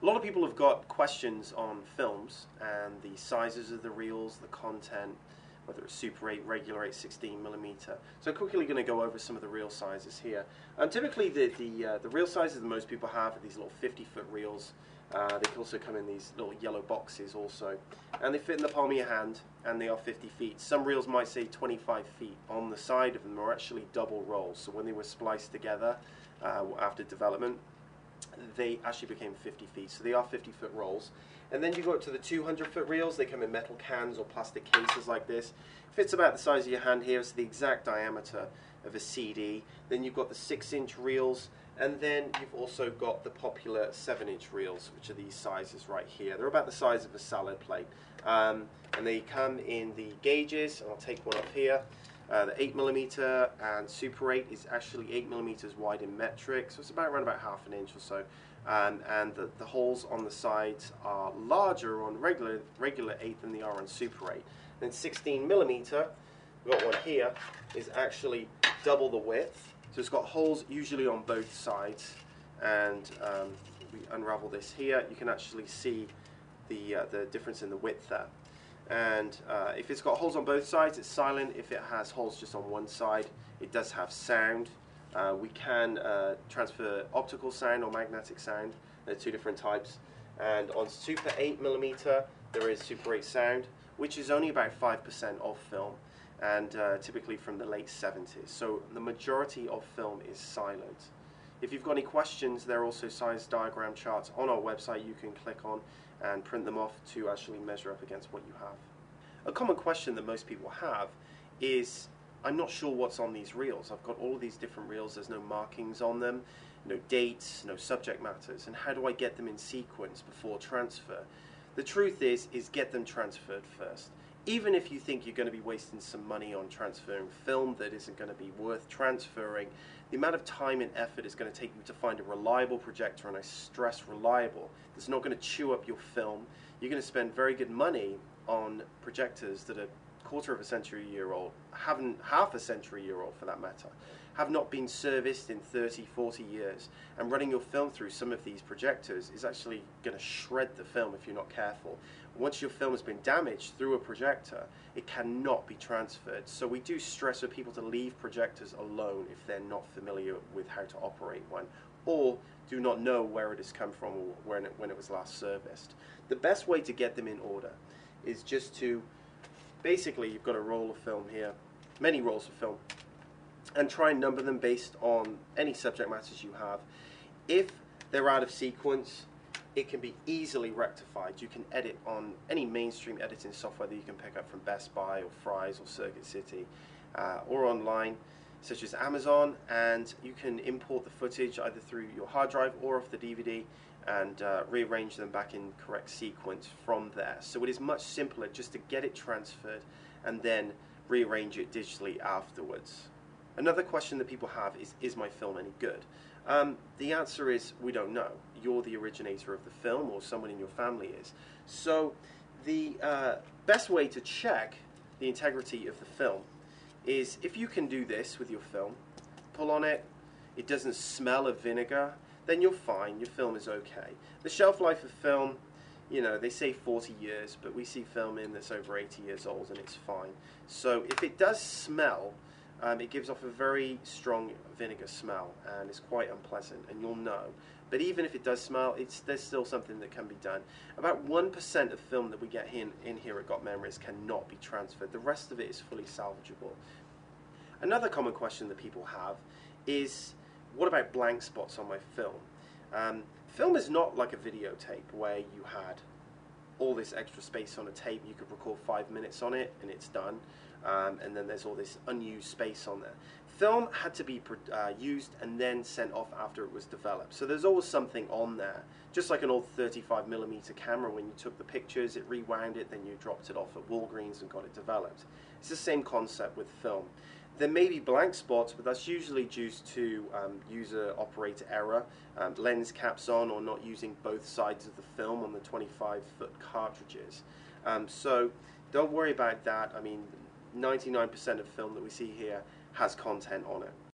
A lot of people have got questions on films and the sizes of the reels, the content, whether it's Super 8, regular 8, 16mm. So quickly going to go over some of the reel sizes here. Typically the reel sizes that most people have are these little 50-foot reels. They can also come in these little yellow boxes also. And they fit in the palm of your hand, and they are 50 feet. Some reels might say 25 feet. On the side of them are actually double rolls. So when they were spliced together after development, they actually became 50 feet. So they are 50-foot rolls. And then you go up to the 200-foot reels. They come in metal cans or plastic cases like this. Fits about the size of your hand here. It's the exact diameter of a CD. Then you've got the 6-inch reels. And then you've also got the popular 7-inch reels, which are these sizes right here. They're about the size of a salad plate. And they come in the gauges. And I'll take one up here. The 8mm and Super 8 is actually 8mm wide in metric, so it's around about half an inch or so. And the holes on the sides are larger on regular 8 than they are on Super 8. Then 16mm, we've got one here, is actually double the width. So it's got holes usually on both sides. And if we unravel this here, you can actually see the difference in the width there. And if it's got holes on both sides, it's silent. If it has holes just on one side, it does have sound. We can transfer optical sound or magnetic sound. There are two different types. And on Super 8mm, there is Super 8 sound, which is only about 5% of film, and typically from the late 70s. So the majority of film is silent. If you've got any questions, there are also size diagram charts on our website you can click on and print them off to actually measure up against what you have. A common question that most people have is, I'm not sure what's on these reels. I've got all of these different reels, there's no markings on them, no dates, no subject matters, and how do I get them in sequence before transfer? The truth is get them transferred first. Even if you think you're going to be wasting some money on transferring film that isn't going to be worth transferring, the amount of time and effort it's going to take you to find a reliable projector, and I stress reliable, that's not going to chew up your film. You're going to spend very good money on projectors that are quarter of a century year old, half a century year old for that matter, have not been serviced in 30, 40 years, and running your film through some of these projectors is actually going to shred the film if you're not careful. Once your film has been damaged through a projector, it cannot be transferred. So we do stress for people to leave projectors alone if they're not familiar with how to operate one, or do not know where it has come from or when it was last serviced. The best way to get them in order is just to, basically you've got a roll of film here, many rolls of film, and try and number them based on any subject matters you have. If they're out of sequence, it can be easily rectified. You can edit on any mainstream editing software that you can pick up from Best Buy or Fry's or Circuit City or online, such as Amazon, and you can import the footage either through your hard drive or off the DVD and rearrange them back in correct sequence from there. So it is much simpler just to get it transferred and then rearrange it digitally afterwards. Another question that people have is my film any good? The answer is we don't know. You're the originator of the film, or someone in your family is. So the best way to check the integrity of the film is if you can do this with your film, pull on it, it doesn't smell of vinegar, then you're fine, your film is okay. The shelf life of film, you know, they say 40 years, but we see film in that's over 80 years old and it's fine. So if it does smell, it gives off a very strong vinegar smell and it's quite unpleasant, and you'll know. But even if it does smell, there's still something that can be done. About 1% of film that we get in here at Got Memories cannot be transferred. The rest of it is fully salvageable. Another common question that people have is, what about blank spots on my film? Film is not like a videotape where you had all this extra space on a tape. You could record 5 minutes on it and it's done. And then there's all this unused space on there. Film had to be used and then sent off after it was developed. So there's always something on there. Just like an old 35mm camera, when you took the pictures, it rewound it, then you dropped it off at Walgreens and got it developed. It's the same concept with film. There may be blank spots, but that's usually due to user operator error, lens caps on, or not using both sides of the film on the 25-foot cartridges. So don't worry about that. I mean, 99% of film that we see here has content on it.